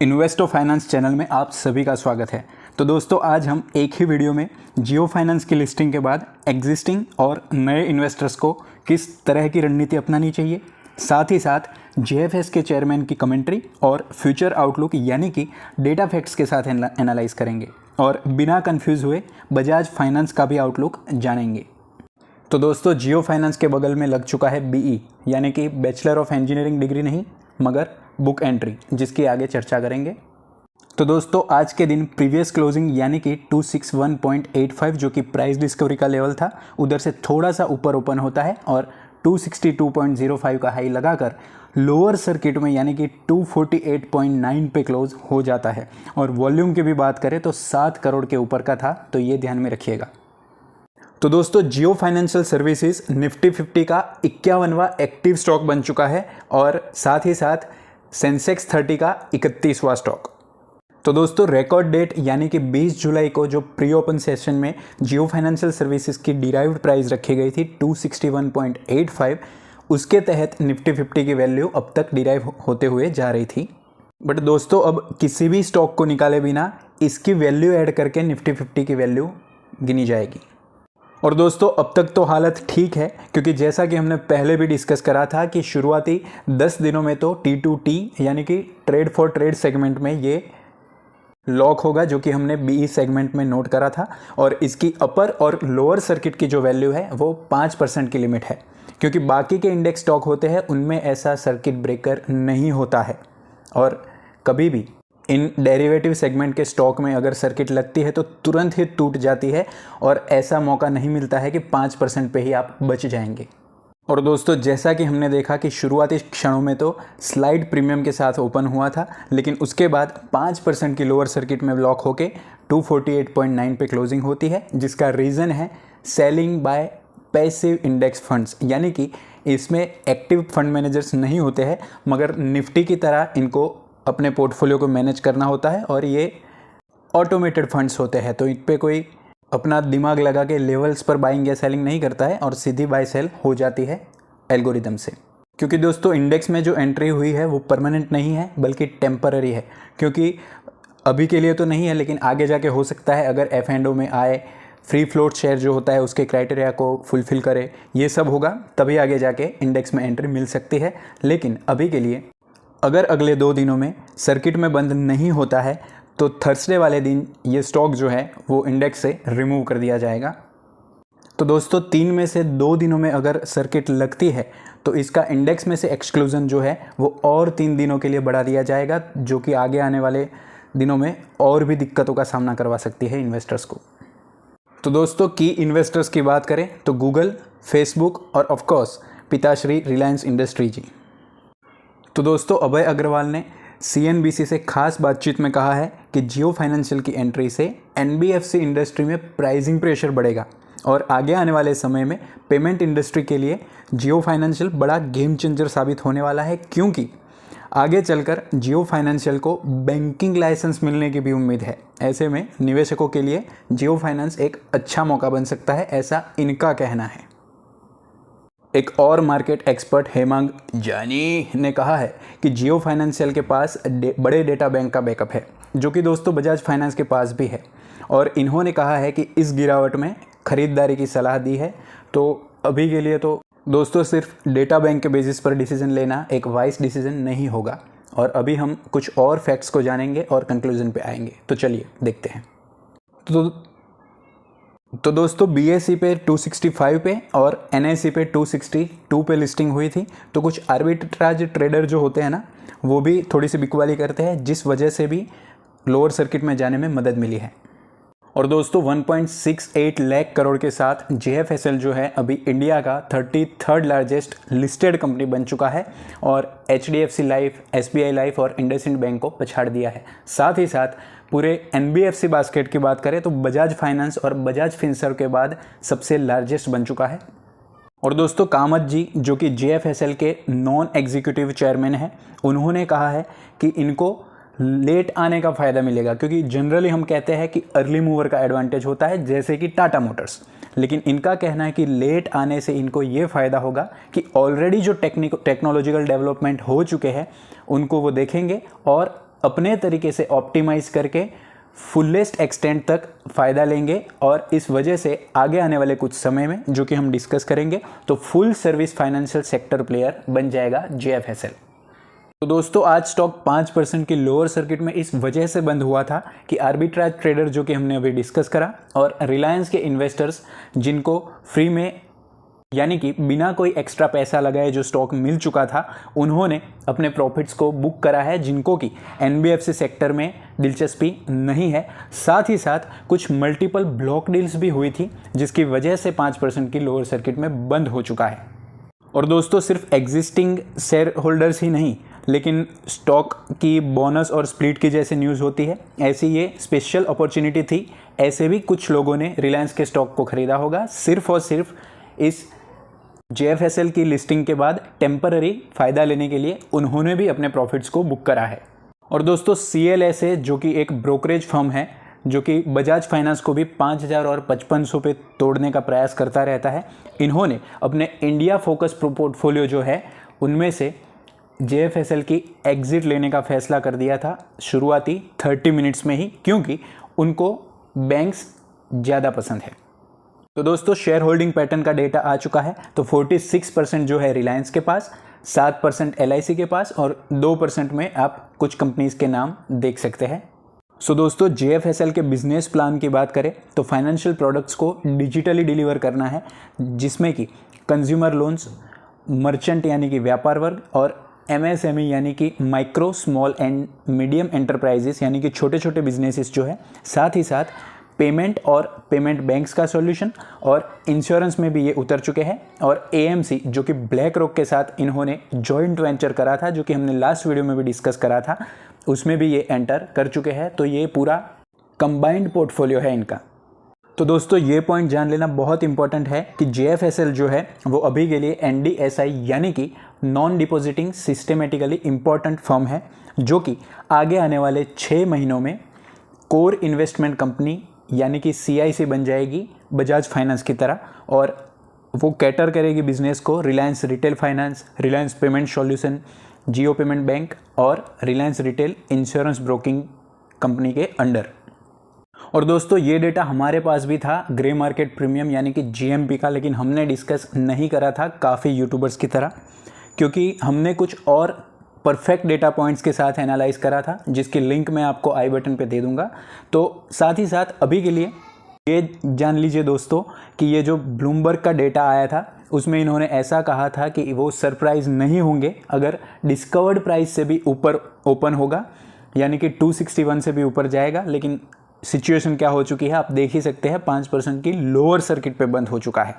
इन्वेस्टो finance channel में आप सभी का स्वागत है। तो दोस्तों आज हम एक ही वीडियो में जियो फाइनेंस की लिस्टिंग के बाद एग्जिस्टिंग और नए इन्वेस्टर्स को किस तरह की रणनीति अपनानी चाहिए, साथ ही साथ जेएफएस के चेयरमैन की कमेंट्री और फ्यूचर आउटलुक यानी कि डेटा फैक्ट्स के साथ एनालाइज करेंगे और बिना कंफ्यूज हुए बजाज फाइनेंस का भी आउटलुक जानेंगे। तो दोस्तों जियो फाइनेंस के बगल में लग चुका है बीई यानी कि बैचलर ऑफ इंजीनियरिंग डिग्री नहीं मगर बुक एंट्री, जिसकी आगे चर्चा करेंगे। तो दोस्तों आज के दिन प्रीवियस क्लोजिंग यानी कि 261.85 जो कि प्राइस डिस्कवरी का लेवल था उधर से थोड़ा सा ऊपर ओपन होता है और 262.05 का हाई लगाकर लोअर सर्किट में यानी कि 248.9 पे क्लोज हो जाता है। और वॉल्यूम की भी बात करें तो 7 करोड़ के ऊपर का था, तो ये ध्यान में रखिएगा। तो दोस्तों जियो फाइनेंशियल सर्विसेज निफ्टी 50 का 51वां एक्टिव स्टॉक बन चुका है और साथ ही साथ सेंसेक्स 30 का 31वां स्टॉक। तो दोस्तों रिकॉर्ड डेट यानी कि 20 जुलाई को जो प्री ओपन सेशन में जियो फाइनेंशियल सर्विसेज की डिराइव्ड प्राइस रखी गई थी 261.85, उसके तहत निफ्टी 50 की वैल्यू अब तक डिराइव होते हुए जा रही थी। बट दोस्तों अब किसी भी स्टॉक को निकाले बिना इसकी वैल्यू ऐड करके निफ्टी 50 की वैल्यू गिनी जाएगी। और दोस्तों अब तक तो हालत ठीक है, क्योंकि जैसा कि हमने पहले भी डिस्कस करा था कि शुरुआती 10 दिनों में तो T2T यानी कि ट्रेड फॉर ट्रेड सेगमेंट में ये लॉक होगा, जो कि हमने बीई सेगमेंट में नोट करा था। और इसकी अपर और लोअर सर्किट की जो वैल्यू है वो 5% की लिमिट है, क्योंकि बाकी के इंडेक्स स्टॉक होते हैं उनमें ऐसा सर्किट ब्रेकर नहीं होता है। और कभी भी इन डेरिवेटिव सेगमेंट के स्टॉक में अगर सर्किट लगती है तो तुरंत ही टूट जाती है और ऐसा मौका नहीं मिलता है कि 5% पे ही आप बच जाएंगे। और दोस्तों जैसा कि हमने देखा कि शुरुआती क्षणों में तो स्लाइड प्रीमियम के साथ ओपन हुआ था, लेकिन उसके बाद 5% की लोअर सर्किट में ब्लॉक होके 248.9 पे क्लोजिंग होती है, जिसका रीज़न है selling bye passive index funds, यानी कि इसमें एक्टिव फंड मैनेजर्स नहीं होते हैं मगर निफ्टी की तरह इनको अपने पोर्टफोलियो को मैनेज करना होता है और ये ऑटोमेटेड फंड्स होते हैं, तो इन पे कोई अपना दिमाग लगा के लेवल्स पर बाइंग या सेलिंग नहीं करता है और सीधी बाय सेल हो जाती है एल्गोरिदम से। क्योंकि दोस्तों इंडेक्स में जो एंट्री हुई है वो परमानेंट नहीं है बल्कि टेम्पररी है, क्योंकि अभी के लिए तो नहीं है लेकिन आगे जाके हो सकता है अगर F&O में आए, फ्री फ्लोट शेयर जो होता है उसके क्राइटेरिया को फुलफिल करे, ये सब होगा तभी आगे जाके इंडेक्स में एंट्री मिल सकती है। लेकिन अभी के लिए अगर अगले 2 दिनों में सर्किट में बंद नहीं होता है तो थर्सडे वाले दिन ये स्टॉक जो है वो इंडेक्स से रिमूव कर दिया जाएगा। तो दोस्तों 3 में से 2 दिनों में अगर सर्किट लगती है तो इसका इंडेक्स में से एक्सक्लूजन जो है वो और 3 दिनों के लिए बढ़ा दिया जाएगा, जो कि आगे आने वाले दिनों में और भी दिक्कतों का सामना करवा सकती है इन्वेस्टर्स को। तो दोस्तों की इन्वेस्टर्स की बात करें तो गूगल, फेसबुक और ऑफकोर्स पिताश्री रिलायंस इंडस्ट्री जी। तो दोस्तों अभय अग्रवाल ने CNBC से खास बातचीत में कहा है कि जियो फाइनेंशियल की एंट्री से NBFC इंडस्ट्री में प्राइसिंग प्रेशर बढ़ेगा और आगे आने वाले समय में पेमेंट इंडस्ट्री के लिए जियो फाइनेंशियल बड़ा गेम चेंजर साबित होने वाला है, क्योंकि आगे चलकर जियो फाइनेंशियल को बैंकिंग लाइसेंस मिलने की भी उम्मीद है। ऐसे में निवेशकों के लिए जियो फाइनेंस एक अच्छा मौका बन सकता है, ऐसा इनका कहना है। एक और मार्केट एक्सपर्ट हेमांग जानी ने कहा है कि जियो फाइनेंशियल के पास बड़े डेटा बैंक का बैकअप है, जो कि दोस्तों बजाज फाइनेंस के पास भी है। और इन्होंने कहा है कि इस गिरावट में खरीदारी की सलाह दी है। तो अभी के लिए तो दोस्तों सिर्फ डेटा बैंक के बेसिस पर डिसीजन लेना एक वाइज डिसीजन नहीं होगा, और अभी हम कुछ और फैक्ट्स को जानेंगे और कंक्लूजन पे आएंगे। तो चलिए देखते हैं। तो दोस्तों BSE पे 265 पे और NSE पे 262 पे लिस्टिंग हुई थी। तो कुछ आर्बिट्राज ट्रेडर जो होते हैं ना, वो भी थोड़ी सी बिकवाली करते हैं, जिस वजह से भी लोअर सर्किट में जाने में मदद मिली है। और दोस्तों 1.68 लाख करोड़ के साथ JFSL जो है अभी इंडिया का 33rd लार्जेस्ट लिस्टेड कंपनी बन चुका है और HDFC लाइफ, SBI लाइफ और इंडसइंड बैंक को पछाड़ दिया है। साथ ही साथ पूरे NBFC बास्केट की बात करें तो बजाज फाइनेंस और बजाज फिनसर्व के बाद सबसे लार्जेस्ट बन चुका है। और दोस्तों कामत जी जो कि JFSL के नॉन एग्जीक्यूटिव चेयरमैन हैं, उन्होंने कहा है कि इनको लेट आने का फ़ायदा मिलेगा, क्योंकि जनरली हम कहते हैं कि अर्ली मूवर का एडवांटेज होता है जैसे कि टाटा मोटर्स, लेकिन इनका कहना है कि लेट आने से इनको ये फ़ायदा होगा कि ऑलरेडी जो टेक्नोलॉजिकल डेवलपमेंट हो चुके हैं उनको वो देखेंगे और अपने तरीके से ऑप्टिमाइज़ करके फुलेस्ट एक्सटेंट तक फ़ायदा लेंगे और इस वजह से आगे आने वाले कुछ समय में, जो कि हम डिस्कस करेंगे, तो full service financial sector player बन जाएगा JFSL। तो दोस्तों आज स्टॉक 5% की लोअर सर्किट में इस वजह से बंद हुआ था कि आर्बिट्राज ट्रेडर, जो कि हमने अभी डिस्कस करा, और रिलायंस के इन्वेस्टर्स जिनको फ्री में यानी कि बिना कोई एक्स्ट्रा पैसा लगाए जो स्टॉक मिल चुका था, उन्होंने अपने प्रॉफिट्स को बुक करा है, जिनको कि NBFC सेक्टर में दिलचस्पी नहीं है। साथ ही साथ कुछ मल्टीपल ब्लॉक डील्स भी हुई थी, जिसकी वजह से 5% की लोअर सर्किट में बंद हो चुका है। और दोस्तों सिर्फ एग्जिस्टिंग शेयर होल्डर्स ही नहीं, लेकिन स्टॉक की बोनस और स्प्लिट की जैसे न्यूज़ होती है, ऐसी ये स्पेशल अपॉर्चुनिटी थी। ऐसे भी कुछ लोगों ने रिलायंस के स्टॉक को खरीदा होगा सिर्फ और सिर्फ इस JFSL की लिस्टिंग के बाद टेम्पररी फ़ायदा लेने के लिए उन्होंने भी अपने प्रॉफिट्स को बुक करा है। और दोस्तों CLSA, जो कि एक ब्रोकरेज फर्म है, जो कि बजाज फाइनेंस को भी 5000 और 5500 पे तोड़ने का प्रयास करता रहता है, इन्होंने अपने इंडिया फोकस पोर्टफोलियो जो है उनमें से JFSL की एग्जिट लेने का फैसला कर दिया था शुरुआती 30 मिनट्स में ही, क्योंकि उनको बैंक्स ज़्यादा पसंद है। तो दोस्तों शेयर होल्डिंग पैटर्न का डेटा आ चुका है। तो 46% जो है रिलायंस के पास, 7% LIC के पास और 2% में आप कुछ कंपनीज़ के नाम देख सकते हैं। सो दोस्तों JFSL के बिजनेस प्लान की बात करें तो फाइनेंशियल प्रोडक्ट्स को डिजिटली डिलीवर करना है, जिसमें कि कंज्यूमर लोन्स, मर्चेंट यानी कि व्यापार वर्ग, और MSME यानी कि micro small and medium enterprises यानी कि छोटे छोटे बिजनेसेस जो है, साथ ही साथ पेमेंट और पेमेंट बैंक्स का सॉल्यूशन, और इंश्योरेंस में भी ये उतर चुके हैं। और AMC जो कि ब्लैक रॉक के साथ इन्होंने जॉइंट वेंचर करा था, जो कि हमने लास्ट वीडियो में भी डिस्कस करा था, उसमें भी ये एंटर कर चुके हैं। तो ये पूरा कंबाइंड पोर्टफोलियो है इनका। तो दोस्तों ये पॉइंट जान लेना बहुत इंपॉर्टेंट है कि JFSL जो है वो अभी के लिए NDSI यानी कि non depositing systematically important firm है, जो कि आगे आने वाले 6 महीनों में कोर इन्वेस्टमेंट कंपनी यानी कि CIC बन जाएगी बजाज फाइनेंस की तरह, और वो कैटर करेगी बिजनेस को Reliance retail finance, Reliance payment solution, Jio payment bank और Reliance retail insurance broking company के अंडर। और दोस्तों ये डेटा हमारे पास भी था ग्रे मार्केट प्रीमियम यानी कि GMP का, लेकिन हमने डिस्कस नहीं करा था काफ़ी यूट्यूबर्स की तरह, क्योंकि हमने कुछ और परफेक्ट डेटा पॉइंट्स के साथ एनालाइज करा था, जिसकी लिंक मैं आपको आई बटन पे दे दूंगा। तो साथ ही साथ अभी के लिए ये जान लीजिए दोस्तों कि ये जो ब्लूमबर्ग का डेटा आया था, उसमें इन्होंने ऐसा कहा था कि वो सरप्राइज़ नहीं होंगे अगर डिस्कवर्ड प्राइस से भी ऊपर ओपन होगा, यानी कि 261 से भी ऊपर जाएगा। लेकिन सिचुएशन क्या हो चुकी है आप देख ही सकते हैं, 5% की लोअर सर्किट पे बंद हो चुका है।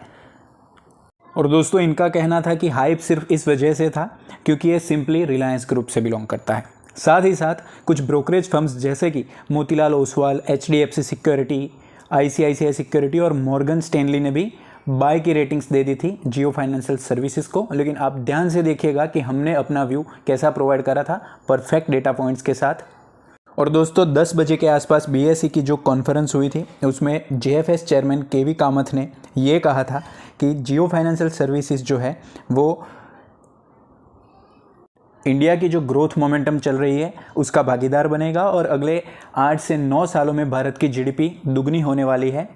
और दोस्तों इनका कहना था कि हाइप सिर्फ इस वजह से था क्योंकि ये सिंपली रिलायंस ग्रुप से बिलोंग करता है। साथ ही साथ कुछ ब्रोकरेज फर्म्स जैसे कि Motilal Oswal, HDFC security, ICICI security और मॉर्गन स्टैनली ने भी बाय की रेटिंग्स दे दी थी जियो फाइनेंशियल सर्विसेज को। लेकिन आप ध्यान से देखिएगा कि हमने अपना व्यू कैसा प्रोवाइड करा था, परफेक्ट डेटा पॉइंट्स के साथ। और दोस्तों 10 बजे के आसपास BSE की जो कॉन्फ्रेंस हुई थी, उसमें JFS चेयरमैन KV कामत ने ये कहा था कि जियो फाइनेंशियल सर्विसेज जो है वो इंडिया की जो ग्रोथ मोमेंटम चल रही है उसका भागीदार बनेगा, और अगले 8 से 9 सालों में भारत की GDP दुगनी होने वाली है।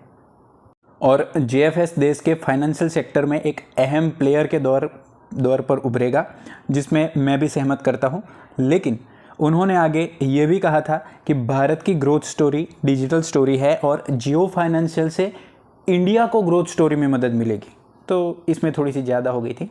और JFS देश के फाइनेंशियल सेक्टर में एक अहम प्लेयर के दौर पर उभरेगा, जिसमें मैं भी सहमत करता हूँ। लेकिन उन्होंने आगे ये भी कहा था कि भारत की ग्रोथ स्टोरी डिजिटल स्टोरी है और जियो फाइनेंशियल से इंडिया को ग्रोथ स्टोरी में मदद मिलेगी। तो इसमें थोड़ी सी ज़्यादा हो गई थी।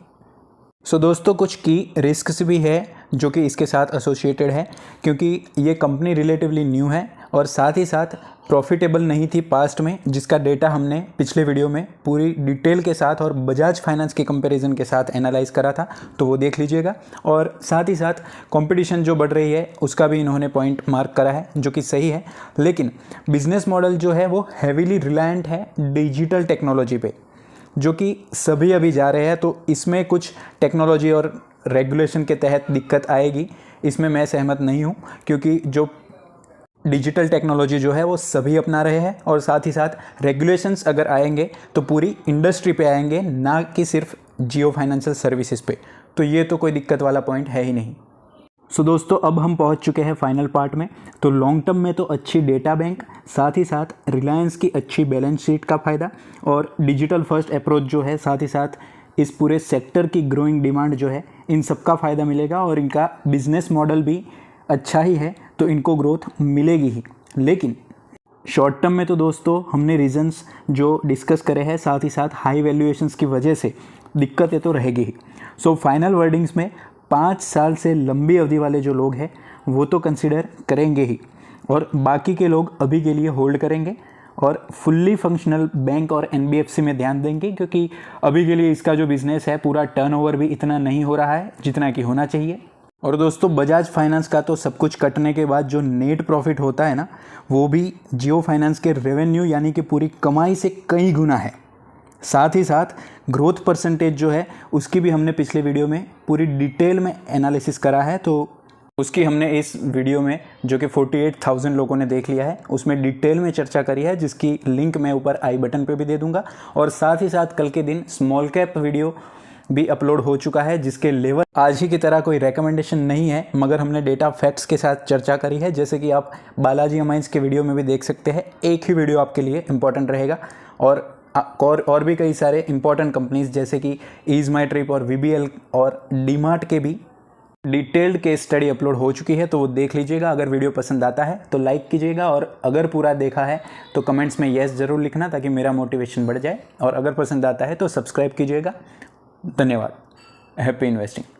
सो दोस्तों कुछ की रिस्क्स भी है जो कि इसके साथ एसोसिएटेड है, क्योंकि ये कंपनी रिलेटिवली न्यू है और साथ ही साथ प्रॉफिटेबल नहीं थी पास्ट में, जिसका डेटा हमने पिछले वीडियो में पूरी डिटेल के साथ और बजाज फाइनेंस के कंपैरिजन के साथ एनालाइज करा था, तो वो देख लीजिएगा। और साथ ही साथ कंपटीशन जो बढ़ रही है उसका भी इन्होंने पॉइंट मार्क करा है, जो कि सही है। लेकिन बिजनेस मॉडल जो है वो हैवीली रिलायंट है डिजिटल टेक्नोलॉजी पे, जो कि सभी अभी जा रहे हैं। तो इसमें कुछ टेक्नोलॉजी और रेगुलेशन के तहत दिक्कत आएगी, इसमें मैं सहमत नहीं हूँ, क्योंकि जो डिजिटल टेक्नोलॉजी जो है वो सभी अपना रहे हैं और साथ ही साथ रेगुलेशंस अगर आएंगे तो पूरी इंडस्ट्री पे आएंगे, ना कि सिर्फ जियो फाइनेंशियल सर्विसेज पे। तो ये तो कोई दिक्कत वाला पॉइंट है ही नहीं। सो दोस्तों अब हम पहुंच चुके हैं फाइनल पार्ट में। तो लॉन्ग टर्म में तो अच्छी डेटा बैंक, साथ ही साथ रिलायंस की अच्छी बैलेंस शीट का फ़ायदा और डिजिटल फर्स्ट अप्रोच जो है, साथ ही साथ इस पूरे सेक्टर की ग्रोइंग डिमांड जो है, इन सब का फ़ायदा मिलेगा और इनका बिजनेस मॉडल भी अच्छा ही है, तो इनको ग्रोथ मिलेगी ही। लेकिन शॉर्ट टर्म में तो दोस्तों हमने रीजंस जो डिस्कस करे हैं, साथ ही साथ हाई वैल्यूएशंस की वजह से दिक्कतें तो रहेगी ही। सो फाइनल वर्डिंग्स में 5 साल से लंबी अवधि वाले जो लोग हैं वो तो कंसिडर करेंगे ही, और बाकी के लोग अभी के लिए होल्ड करेंगे और फुल्ली फंक्शनल बैंक और एनबीएफसी में ध्यान देंगे, क्योंकि अभी के लिए इसका जो बिज़नेस है पूरा टर्नओवर भी इतना नहीं हो रहा है जितना कि होना चाहिए। और दोस्तों बजाज फाइनेंस का तो सब कुछ कटने के बाद जो नेट प्रॉफिट होता है ना, वो भी जियो फाइनेंस के रेवेन्यू यानी कि पूरी कमाई से कई गुना है। साथ ही साथ ग्रोथ परसेंटेज जो है उसकी भी हमने पिछले वीडियो में पूरी डिटेल में एनालिसिस करा है, तो उसकी हमने इस वीडियो में जो कि 48,000 लोगों ने देख लिया है उसमें डिटेल में चर्चा करी है, जिसकी लिंक मैं ऊपर आई बटन पे भी दे दूंगा। और साथ ही साथ कल के दिन स्मॉल कैप वीडियो भी अपलोड हो चुका है, जिसके लेवल आज ही की तरह कोई रेकमेंडेशन नहीं है, मगर हमने डेटा फैक्ट्स के साथ चर्चा करी है, जैसे कि आप बालाजी अमाइंस के वीडियो में भी देख सकते हैं। एक ही वीडियो आपके लिए इंपॉर्टेंट रहेगा, और भी कई सारे इंपॉर्टेंट कंपनीज जैसे कि ईज माई ट्रिप और वीबीएल और डीमार्ट के भी डिटेल्ड केस स्टडी अपलोड हो चुकी है, तो वो देख लीजिएगा। अगर वीडियो पसंद आता है तो लाइक कीजिएगा, और अगर पूरा देखा है तो कमेंट्स में येस ज़रूर लिखना ताकि मेरा मोटिवेशन बढ़ जाए, और अगर पसंद आता है तो सब्सक्राइब कीजिएगा। धन्यवाद। Happy investing.